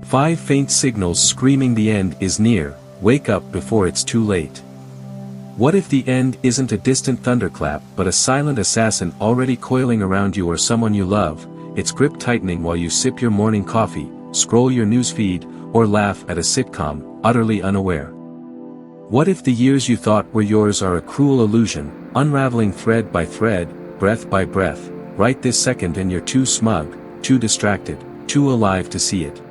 5 faint signals screaming the end is near, wake up before it's too late. What if the end isn't a distant thunderclap but a silent assassin already coiling around you or someone you love, its grip tightening while you sip your morning coffee, scroll your newsfeed, or laugh at a sitcom, utterly unaware? What if the years you thought were yours are a cruel illusion, unraveling thread by thread, breath by breath, right this second, and you're too smug, too distracted, too alive to see it?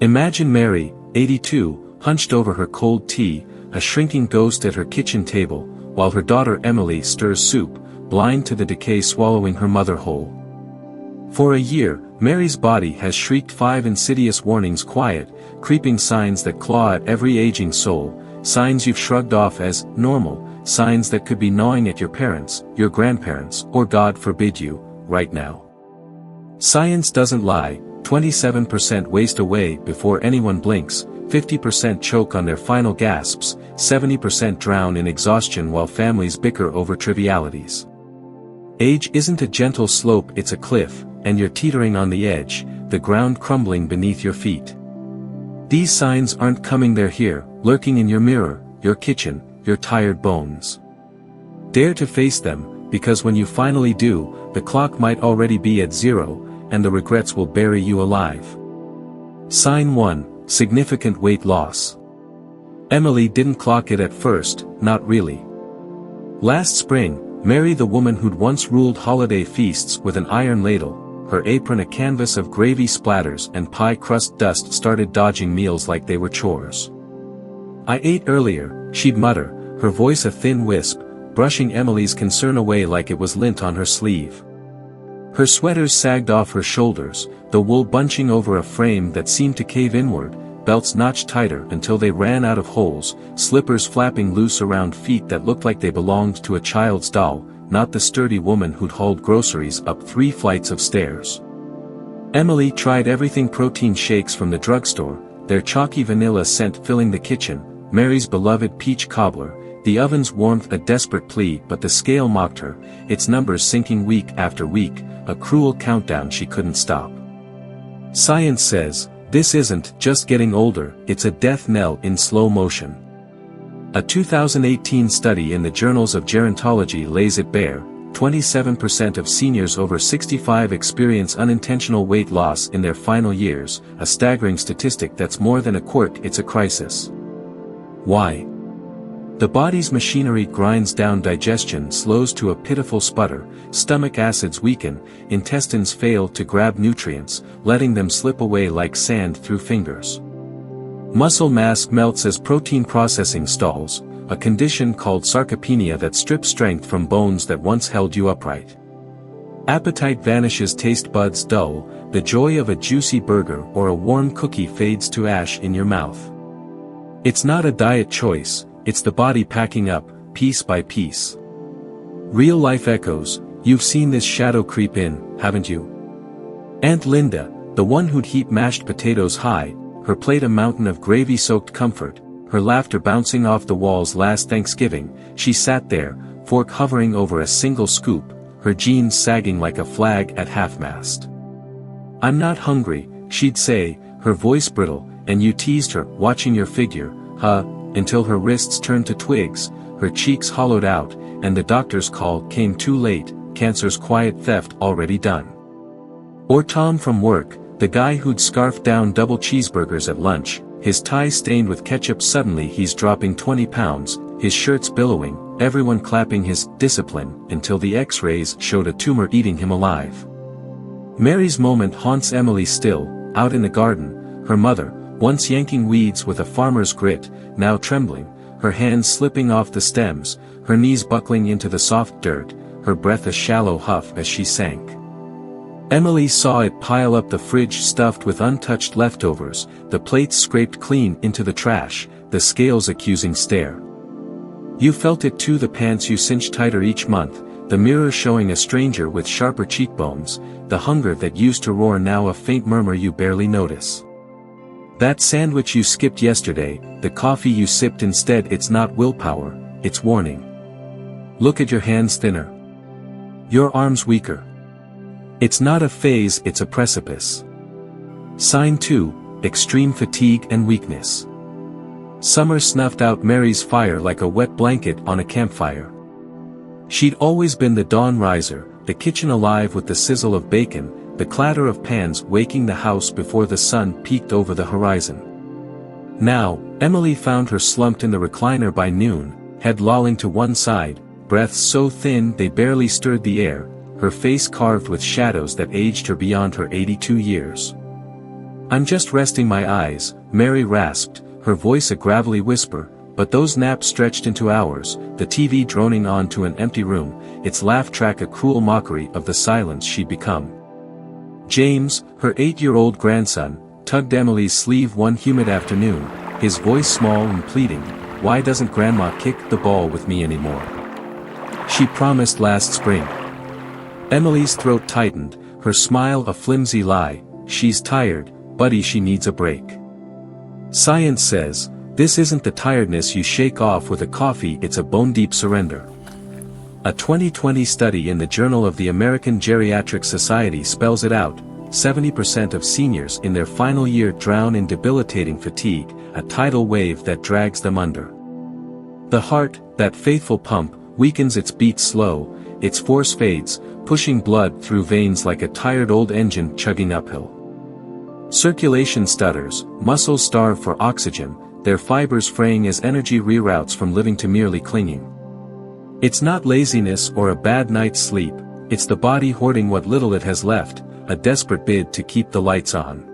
Imagine Mary, 82, hunched over her cold tea, a shrinking ghost at her kitchen table, while her daughter Emily stirs soup, blind to the decay swallowing her mother whole. For a year, Mary's body has shrieked 5 insidious warnings, quiet, creeping signs that claw at every aging soul, signs you've shrugged off as normal, signs that could be gnawing at your parents, your grandparents, or God forbid you, right now. Science doesn't lie. 27% waste away before anyone blinks, 50% choke on their final gasps, 70% drown in exhaustion while families bicker over trivialities. Age isn't a gentle slope, it's a cliff, and you're teetering on the edge, the ground crumbling beneath your feet. These signs aren't coming, they're here, lurking in your mirror, your kitchen, your tired bones. Dare to face them, because when you finally do, the clock might already be at 0, and the regrets will bury you alive. Sign 1, significant weight loss. Emily didn't clock it at first, not really. Last spring, Mary, the woman who'd once ruled holiday feasts with an iron ladle, her apron a canvas of gravy splatters and pie crust dust, started dodging meals like they were chores. "I ate earlier," she'd mutter, her voice a thin wisp, brushing Emily's concern away like it was lint on her sleeve. Her sweaters sagged off her shoulders, the wool bunching over a frame that seemed to cave inward, belts notched tighter until they ran out of holes, slippers flapping loose around feet that looked like they belonged to a child's doll, not the sturdy woman who'd hauled groceries up 3 flights of stairs. Emily tried everything: protein shakes from the drugstore, their chalky vanilla scent filling the kitchen, Mary's beloved peach cobbler, the oven's warmth a desperate plea, but the scale mocked her, its numbers sinking week after week, a cruel countdown she couldn't stop. Science says, this isn't just getting older, it's a death knell in slow motion. A 2018 study in the Journals of Gerontology lays it bare: 27% of seniors over 65 experience unintentional weight loss in their final years, a staggering statistic that's more than a quirk, it's a crisis. Why? The body's machinery grinds down, digestion slows to a pitiful sputter, stomach acids weaken, intestines fail to grab nutrients, letting them slip away like sand through fingers. Muscle mass melts as protein processing stalls, a condition called sarcopenia that strips strength from bones that once held you upright. Appetite vanishes, taste buds dull, the joy of a juicy burger or a warm cookie fades to ash in your mouth. It's not a diet choice, it's the body packing up, piece by piece. Real life echoes, you've seen this shadow creep in, haven't you? Aunt Linda, the one who'd heap mashed potatoes high, her plate a mountain of gravy-soaked comfort, her laughter bouncing off the walls last Thanksgiving, she sat there, fork hovering over a single scoop, her jeans sagging like a flag at half-mast. "I'm not hungry," she'd say, her voice brittle, and you teased her, watching your figure, until her wrists turned to twigs, her cheeks hollowed out, and the doctor's call came too late, cancer's quiet theft already done. Or Tom from work, the guy who'd scarfed down double cheeseburgers at lunch, his tie stained with ketchup, suddenly he's dropping 20 pounds, his shirt's billowing, everyone clapping his discipline, until the x-rays showed a tumor eating him alive. Mary's moment haunts Emily still, out in the garden, her mother, once yanking weeds with a farmer's grit, now trembling, her hands slipping off the stems, her knees buckling into the soft dirt, her breath a shallow huff as she sank. Emily saw it pile up, the fridge stuffed with untouched leftovers, the plates scraped clean into the trash, the scales accusing stare. You felt it too, the pants you cinched tighter each month, the mirror showing a stranger with sharper cheekbones, the hunger that used to roar now a faint murmur you barely notice. That sandwich you skipped yesterday, the coffee you sipped instead, it's not willpower, it's warning. Look at your hands, thinner. Your arms weaker. It's not a phase, it's a precipice. Sign 2, extreme fatigue and weakness. Summer snuffed out Mary's fire like a wet blanket on a campfire. She'd always been the dawn riser, the kitchen alive with the sizzle of bacon, the clatter of pans waking the house before the sun peeked over the horizon. Now, Emily found her slumped in the recliner by noon, head lolling to one side, breaths so thin they barely stirred the air, her face carved with shadows that aged her beyond her 82 years. "I'm just resting my eyes," Mary rasped, her voice a gravelly whisper, but those naps stretched into hours, the TV droning on to an empty room, its laugh track a cruel mockery of the silence she'd become. James, her 8-year-old grandson, tugged Emily's sleeve one humid afternoon, his voice small and pleading, "Why doesn't Grandma kick the ball with me anymore? She promised last spring." Emily's throat tightened, her smile a flimsy lie, "She's tired, buddy, she needs a break. Science says, this isn't the tiredness you shake off with a coffee, it's a bone-deep surrender." A 2020 study in the Journal of the American Geriatric Society spells it out. 70% of seniors in their final year drown in debilitating fatigue, a tidal wave that drags them under. The heart, that faithful pump, weakens, its beat slow, its force fades, pushing blood through veins like a tired old engine chugging uphill. Circulation stutters, muscles starve for oxygen, their fibers fraying as energy reroutes from living to merely clinging. It's not laziness or a bad night's sleep, it's the body hoarding what little it has left, a desperate bid to keep the lights on.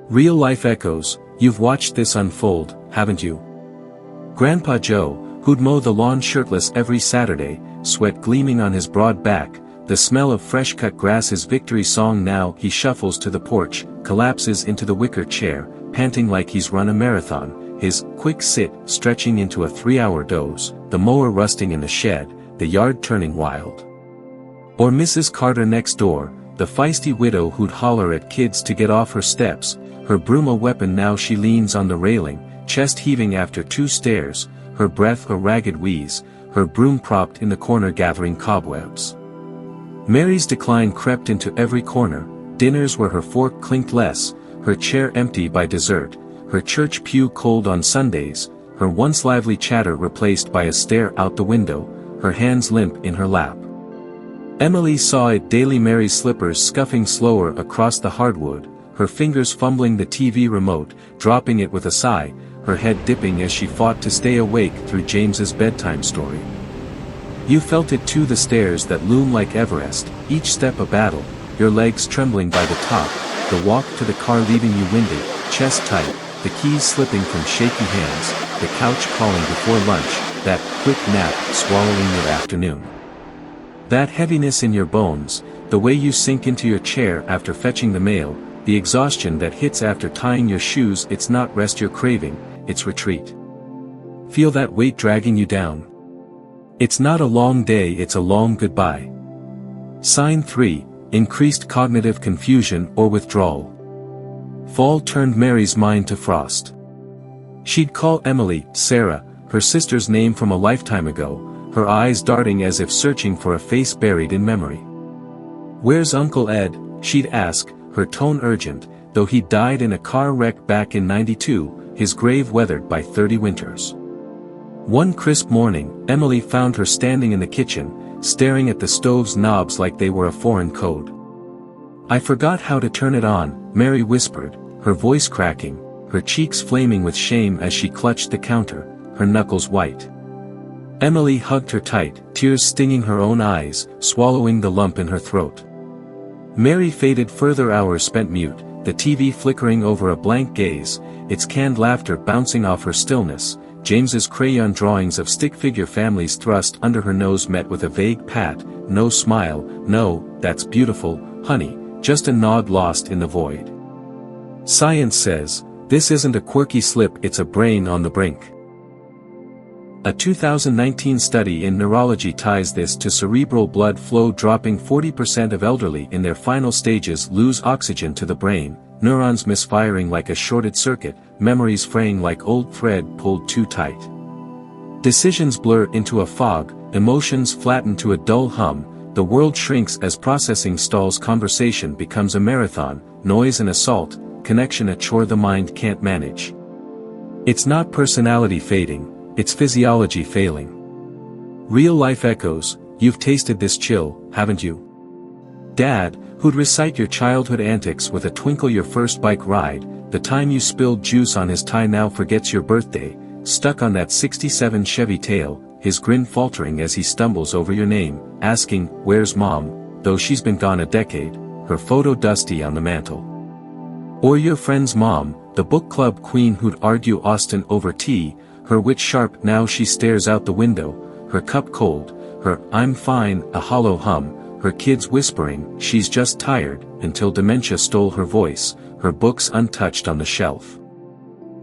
Real-life echoes, you've watched this unfold, haven't you? Grandpa Joe, who'd mow the lawn shirtless every Saturday, sweat gleaming on his broad back, the smell of fresh-cut grass his victory song. Now he shuffles to the porch, collapses into the wicker chair, panting like he's run a marathon, his quick sit stretching into a 3-hour doze, the mower rusting in the shed, the yard turning wild. Or Mrs. Carter next door, the feisty widow who'd holler at kids to get off her steps, her broom a weapon. Now she leans on the railing, chest heaving after 2 stairs, her breath a ragged wheeze, her broom propped in the corner gathering cobwebs. Mary's decline crept into every corner, dinners where her fork clinked less, her chair empty by dessert, her church pew cold on Sundays, her once lively chatter replaced by a stare out the window, her hands limp in her lap. Emily saw it daily, Mary's slippers scuffing slower across the hardwood, her fingers fumbling the TV remote, dropping it with a sigh, her head dipping as she fought to stay awake through James's bedtime story. You felt it too, the stairs that loom like Everest, each step a battle, your legs trembling by the top, the walk to the car leaving you winded, chest tight, the keys slipping from shaky hands, the couch calling before lunch, that quick nap swallowing your afternoon. That heaviness in your bones, the way you sink into your chair after fetching the mail, the exhaustion that hits after tying your shoes. It's not rest you're craving, it's retreat. Feel that weight dragging you down? It's not a long day, it's a long goodbye. Sign 3, increased cognitive confusion or withdrawal. Fall turned Mary's mind to frost. She'd call Emily, Sarah, her sister's name from a lifetime ago, her eyes darting as if searching for a face buried in memory. "Where's Uncle Ed?" she'd ask, her tone urgent, though he'd died in a car wreck back in '92, his grave weathered by 30 winters. One crisp morning, Emily found her standing in the kitchen, staring at the stove's knobs like they were a foreign code. "I forgot how to turn it on," Mary whispered, her voice cracking, her cheeks flaming with shame as she clutched the counter, her knuckles white. Emily hugged her tight, tears stinging her own eyes, swallowing the lump in her throat. Mary faded further, hours spent mute, the TV flickering over a blank gaze, its canned laughter bouncing off her stillness, James's crayon drawings of stick-figure families thrust under her nose met with a vague pat, no smile, no, "That's beautiful, honey," just a nod lost in the void. Science says, this isn't a quirky slip, it's a brain on the brink. A 2019 study in neurology ties this to cerebral blood flow dropping. 40% of elderly in their final stages lose oxygen to the brain, neurons misfiring like a shorted circuit, memories fraying like old thread pulled too tight. Decisions blur into a fog, emotions flatten to a dull hum, the world shrinks as processing stalls, conversation becomes a marathon, noise an assault, connection a chore the mind can't manage. It's not personality fading, it's physiology failing. Real life echoes, you've tasted this chill, haven't you? Dad, who'd recite your childhood antics with a twinkle, your first bike ride, the time you spilled juice on his tie, now forgets your birthday, stuck on that 67 Chevy Tail, his grin faltering as he stumbles over your name, asking, "Where's Mom?" though she's been gone a decade, her photo dusty on the mantle. Or your friend's mom, the book club queen who'd argue Austen over tea, her wit sharp now she stares out the window, her cup cold, her "I'm fine" a hollow hum, her kids whispering, "She's just tired," until dementia stole her voice, her books untouched on the shelf.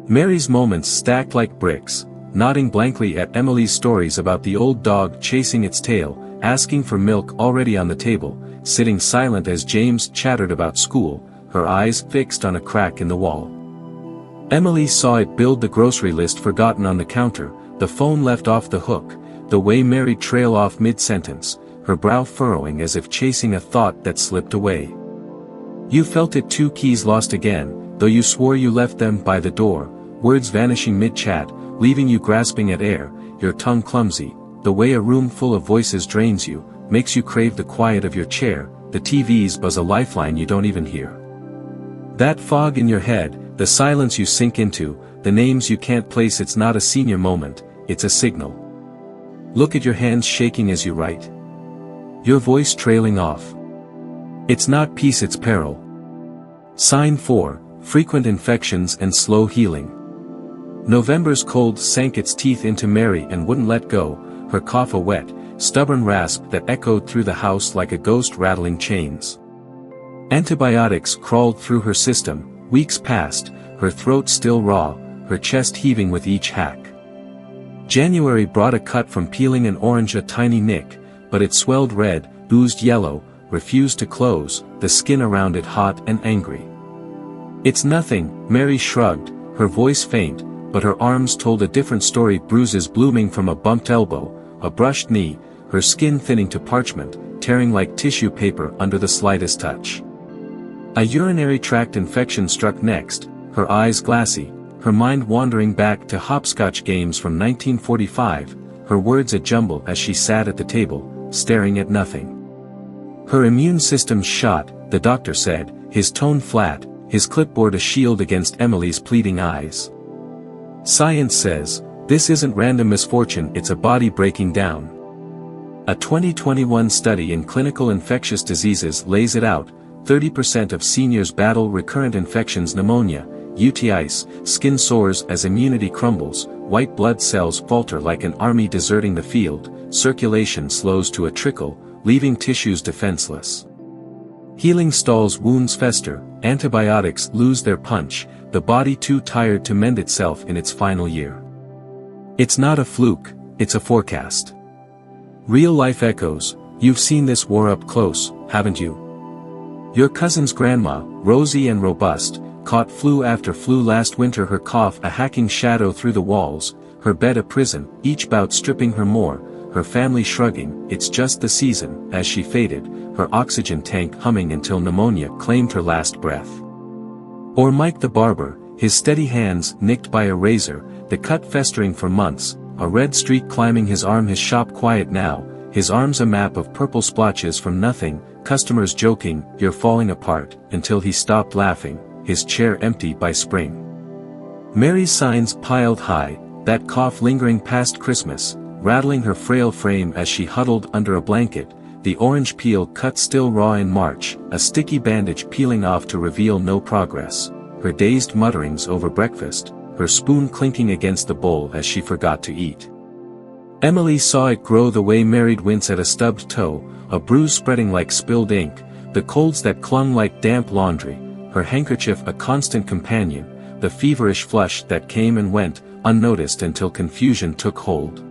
Mary's moments stacked like bricks, nodding blankly at Emily's stories about the old dog chasing its tail, asking for milk already on the table, sitting silent as James chattered about school, her eyes fixed on a crack in the wall. Emily saw it build, the grocery list forgotten on the counter, the phone left off the hook, the way Mary trail off mid-sentence, her brow furrowing as if chasing a thought that slipped away. You felt it too, keys lost again, though you swore you left them by the door, words vanishing mid-chat, leaving you grasping at air, your tongue clumsy, the way a room full of voices drains you, makes you crave the quiet of your chair, the TV's buzz a lifeline you don't even hear. That fog in your head, the silence you sink into, the names you can't place, it's not a senior moment, it's a signal. Look at your hands shaking as you write. Your voice trailing off. It's not peace, it's peril. Sign 4, frequent infections and slow healing. November's cold sank its teeth into Mary and wouldn't let go, her cough a wet, stubborn rasp that echoed through the house like a ghost rattling chains. Antibiotics crawled through her system, weeks passed, her throat still raw, her chest heaving with each hack. January brought a cut from peeling an orange, a tiny nick, but it swelled red, oozed yellow, refused to close, the skin around it hot and angry. It's nothing, Mary shrugged, her voice faint, but her arms told a different story, bruises blooming from a bumped elbow, a brushed knee, her skin thinning to parchment, tearing like tissue paper under the slightest touch. A urinary tract infection struck next, her eyes glassy, her mind wandering back to hopscotch games from 1945, her words a jumble as she sat at the table, staring at nothing. Her immune system shot, the doctor said, his tone flat, his clipboard a shield against Emily's pleading eyes. Science says, this isn't random misfortune, it's a body breaking down. A 2021 study in clinical infectious diseases lays it out, 30% of seniors battle recurrent infections, pneumonia, UTIs, skin sores as immunity crumbles, white blood cells falter like an army deserting the field, circulation slows to a trickle, leaving tissues defenseless. Healing stalls, wounds fester, antibiotics lose their punch, the body too tired to mend itself in its final year. It's not a fluke, it's a forecast. Real life echoes, you've seen this war up close, haven't you? Your cousin's grandma, rosy and robust, caught flu after flu last winter, her cough a hacking shadow through the walls, her bed a prison, each bout stripping her more, her family shrugging, it's just the season, as she faded, her oxygen tank humming until pneumonia claimed her last breath. Or Mike the barber, his steady hands nicked by a razor, the cut festering for months, a red streak climbing his arm, his shop quiet now, his arms a map of purple splotches from nothing, customers joking, you're falling apart, until he stopped laughing, his chair empty by spring. Mary's signs piled high, that cough lingering past Christmas, rattling her frail frame as she huddled under a blanket, the orange peel cut still raw in March, a sticky bandage peeling off to reveal no progress, her dazed mutterings over breakfast, her spoon clinking against the bowl as she forgot to eat. Emily saw it grow, the way Mary'd wince at a stubbed toe, a bruise spreading like spilled ink, the colds that clung like damp laundry, her handkerchief a constant companion, the feverish flush that came and went, unnoticed until confusion took hold.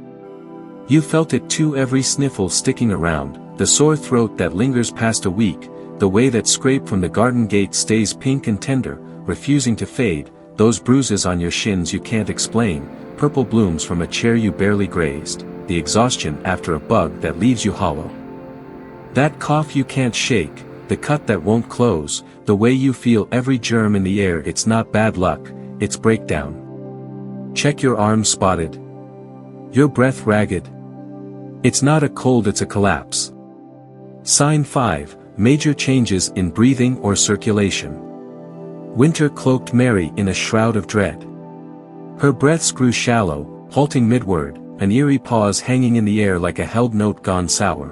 You felt it too, every sniffle sticking around, the sore throat that lingers past a week, the way that scrape from the garden gate stays pink and tender, refusing to fade, those bruises on your shins you can't explain, purple blooms from a chair you barely grazed, the exhaustion after a bug that leaves you hollow. That cough you can't shake, the cut that won't close, the way you feel every germ in the air. It's not bad luck, it's breakdown. Check your arms spotted. Your breath ragged. It's not a cold, it's a collapse. Sign 5, major changes in breathing or circulation. Winter cloaked Mary in a shroud of dread. Her breaths grew shallow, halting midword, an eerie pause hanging in the air like a held note gone sour.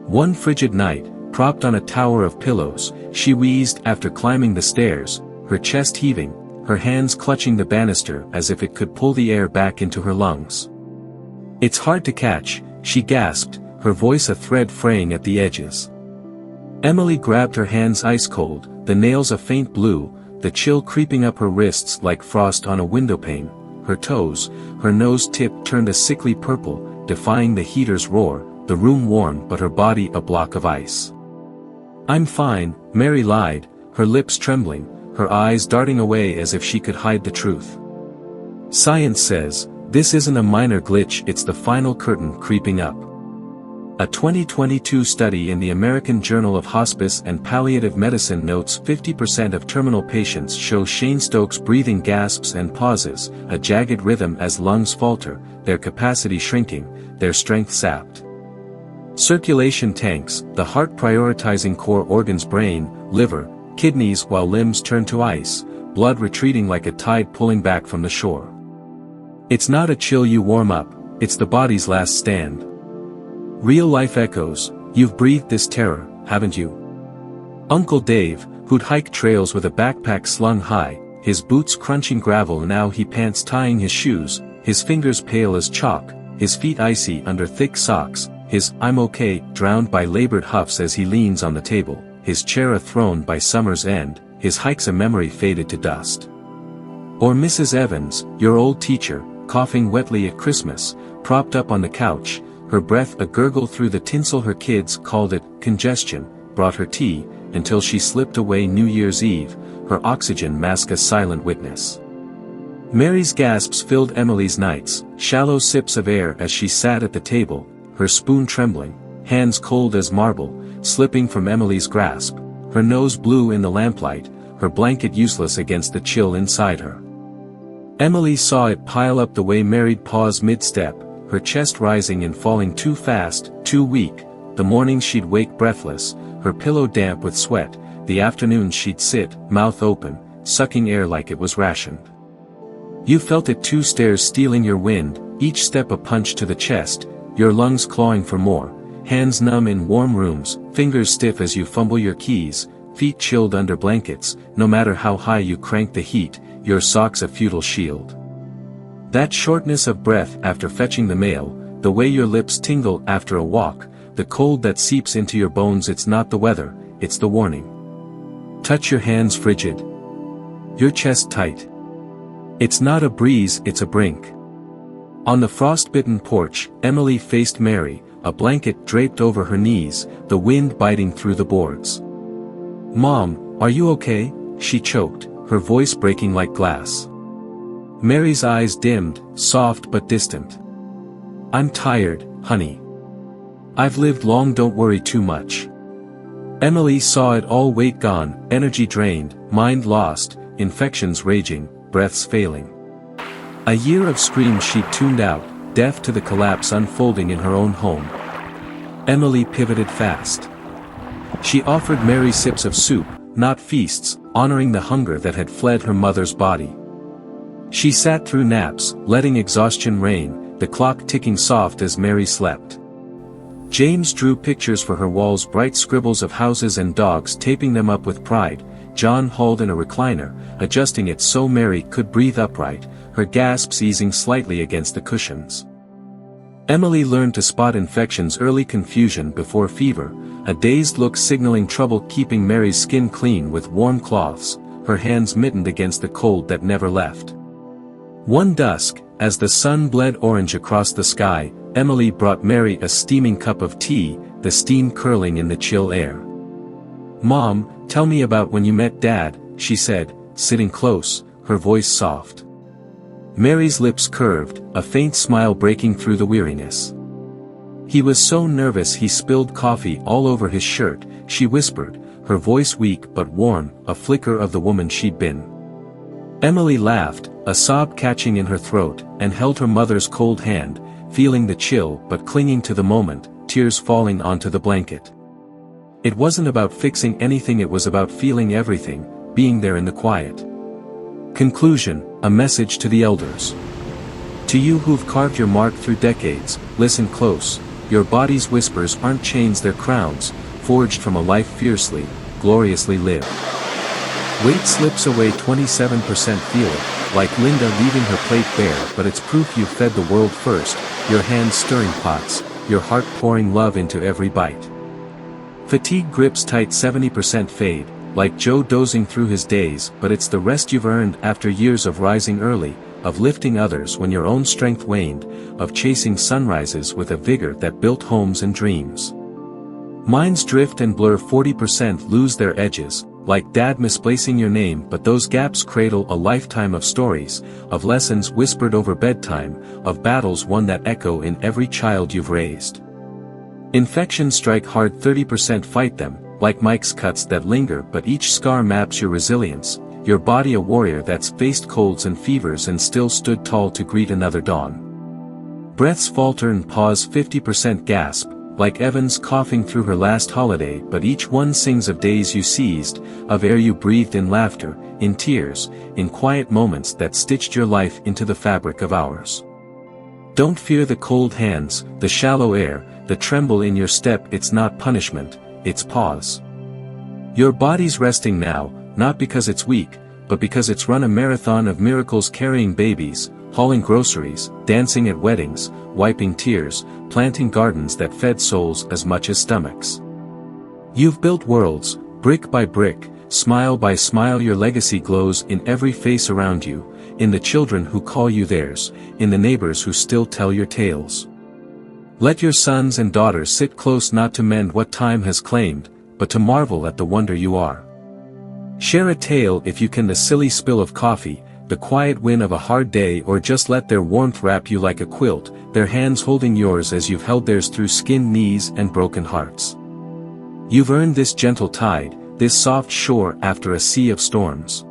One frigid night, propped on a tower of pillows, she wheezed after climbing the stairs, her chest heaving, her hands clutching the banister as if it could pull the air back into her lungs. "It's hard to catch," she gasped, her voice a thread fraying at the edges. Emily grabbed her hands ice cold, the nails a faint blue, the chill creeping up her wrists like frost on a windowpane, her toes, her nose tip turned a sickly purple, defying the heater's roar, the room warm but her body a block of ice. "I'm fine," Mary lied, her lips trembling, her eyes darting away as if she could hide the truth. "Science says, this isn't a minor glitch, it's the final curtain creeping up." A 2022 study in the American Journal of Hospice and Palliative Medicine notes 50% of terminal patients show Shane Stokes breathing gasps and pauses, a jagged rhythm as lungs falter, their capacity shrinking, their strength sapped. Circulation tanks, the heart prioritizing core organs, brain, liver, kidneys, while limbs turn to ice, blood retreating like a tide pulling back from the shore. It's not a chill you warm up, it's the body's last stand. Real-life echoes, you've breathed this terror, haven't you? Uncle Dave, who'd hike trails with a backpack slung high, his boots crunching gravel, now he pants tying his shoes, his fingers pale as chalk, his feet icy under thick socks, his "I'm okay" drowned by labored huffs as he leans on the table, his chair a throne by summer's end, his hikes a memory faded to dust. Or Mrs. Evans, your old teacher, coughing wetly at Christmas, propped up on the couch, her breath a gurgle through the tinsel. Her kids called it congestion, brought her tea, until she slipped away New Year's Eve, her oxygen mask a silent witness. Mary's gasps filled Emily's nights, shallow sips of air as she sat at the table, her spoon trembling, hands cold as marble, slipping from Emily's grasp, her nose blue in the lamplight, her blanket useless against the chill inside her. Emily saw it pile up the way Mary'd pause mid-step, her chest rising and falling too fast, too weak, the mornings she'd wake breathless, her pillow damp with sweat, the afternoons she'd sit, mouth open, sucking air like it was rationed. You felt it too, stairs stealing your wind, each step a punch to the chest, your lungs clawing for more, hands numb in warm rooms, fingers stiff as you fumble your keys, feet chilled under blankets, no matter how high you crank the heat, your socks a futile shield. That shortness of breath after fetching the mail, the way your lips tingle after a walk, the cold that seeps into your bones. It's not the weather, it's the warning. Touch your hands frigid. Your chest tight. It's not a breeze, it's a brink. On the frost-bitten porch, Emily faced Mary, a blanket draped over her knees, the wind biting through the boards. "Mom, are you okay?" she choked, her voice breaking like glass. Mary's eyes dimmed, soft but distant. "I'm tired, honey. I've lived long, don't worry too much." Emily saw it all, weight gone, energy drained, mind lost, infections raging, breaths failing. A year of screams she'd tuned out, deaf to the collapse unfolding in her own home. Emily pivoted fast. She offered Mary sips of soup, not feasts, honoring the hunger that had fled her mother's body. She sat through naps, letting exhaustion reign, the clock ticking soft as Mary slept. James drew pictures for her walls, bright scribbles of houses and dogs, taping them up with pride. John hauled in a recliner, adjusting it so Mary could breathe upright, her gasps easing slightly against the cushions. Emily learned to spot infections early, confusion before fever, a dazed look signaling trouble, keeping Mary's skin clean with warm cloths, her hands mittened against the cold that never left. One dusk, as the sun bled orange across the sky, Emily brought Mary a steaming cup of tea, the steam curling in the chill air. "Mom, tell me about when you met Dad," she said, sitting close, her voice soft. Mary's lips curved, a faint smile breaking through the weariness. "He was so nervous he spilled coffee all over his shirt, she whispered, her voice weak but warm, a flicker of the woman she'd been. Emily laughed, a sob catching in her throat, and held her mother's cold hand, feeling the chill but clinging to the moment, tears falling onto the blanket. It wasn't about fixing anything, it was about feeling everything, being there in the quiet. Conclusion, a message to the elders. To you who've carved your mark through decades, listen close, your body's whispers aren't chains, they're crowns, forged from a life fiercely, gloriously lived. Weight slips away 27%, feel it, like Linda leaving her plate bare, but it's proof you've fed the world first, your hands stirring pots, your heart pouring love into every bite. Fatigue grips tight, 70% fade, like Joe dozing through his days, but it's the rest you've earned after years of rising early, of lifting others when your own strength waned, of chasing sunrises with a vigor that built homes and dreams. Minds drift and blur, 40% lose their edges, like dad misplacing your name, but those gaps cradle a lifetime of stories, of lessons whispered over bedtime, of battles won that echo in every child you've raised. Infections strike hard, 30% fight them, like Mike's cuts that linger, but each scar maps your resilience, your body a warrior that's faced colds and fevers and still stood tall to greet another dawn. Breaths falter and pause, 50% gasp, like Evans coughing through her last holiday, but each one sings of days you seized, of air you breathed, in laughter, in tears, in quiet moments that stitched your life into the fabric of ours. Don't fear the cold hands, the shallow air, the tremble in your step, it's not punishment, it's pause. Your body's resting now, not because it's weak, but because it's run a marathon of miracles, carrying babies, hauling groceries, dancing at weddings, wiping tears, planting gardens that fed souls as much as stomachs. You've built worlds, brick by brick, smile by smile, your legacy glows in every face around you, in the children who call you theirs, in the neighbors who still tell your tales. Let your sons and daughters sit close, not to mend what time has claimed, but to marvel at the wonder you are. Share a tale if you can, the silly spill of coffee, the quiet win of a hard day, or just let their warmth wrap you like a quilt, their hands holding yours as you've held theirs through skinned knees and broken hearts. You've earned this gentle tide, this soft shore after a sea of storms.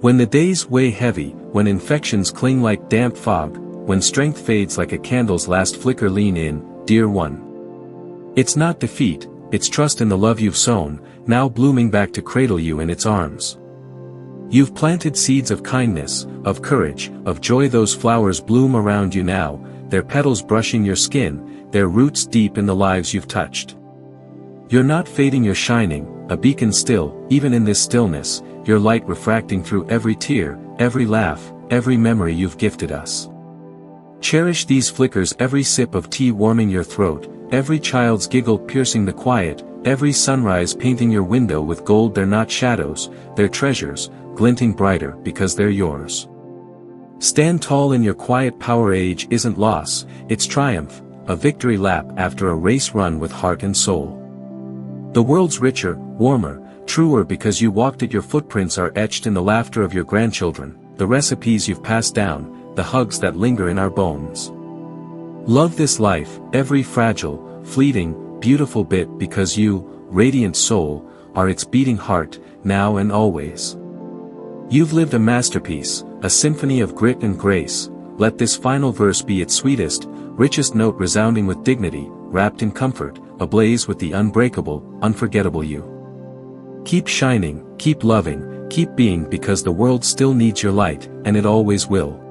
When the days weigh heavy, when infections cling like damp fog, when strength fades like a candle's last flicker, lean in, dear one. It's not defeat, it's trust in the love you've sown, now blooming back to cradle you in its arms. You've planted seeds of kindness, of courage, of joy, those flowers bloom around you now, their petals brushing your skin, their roots deep in the lives you've touched. You're not fading, you're shining, a beacon still, even in this stillness, your light refracting through every tear, every laugh, every memory you've gifted us. Cherish these flickers, every sip of tea warming your throat, every child's giggle piercing the quiet, every sunrise painting your window with gold. They're not shadows, they're treasures, glinting brighter because they're yours. Stand tall in your quiet power, age isn't loss, it's triumph, a victory lap after a race run with heart and soul. The world's richer, warmer, truer because you walked it, your footprints are etched in the laughter of your grandchildren, the recipes you've passed down, the hugs that linger in our bones. Love this life, every fragile, fleeting, beautiful bit, because you, radiant soul, are its beating heart, now and always. You've lived a masterpiece, a symphony of grit and grace. Let this final verse be its sweetest, richest note, resounding with dignity, wrapped in comfort, ablaze with the unbreakable, unforgettable you. Keep shining, keep loving, keep being, because the world still needs your light, and it always will.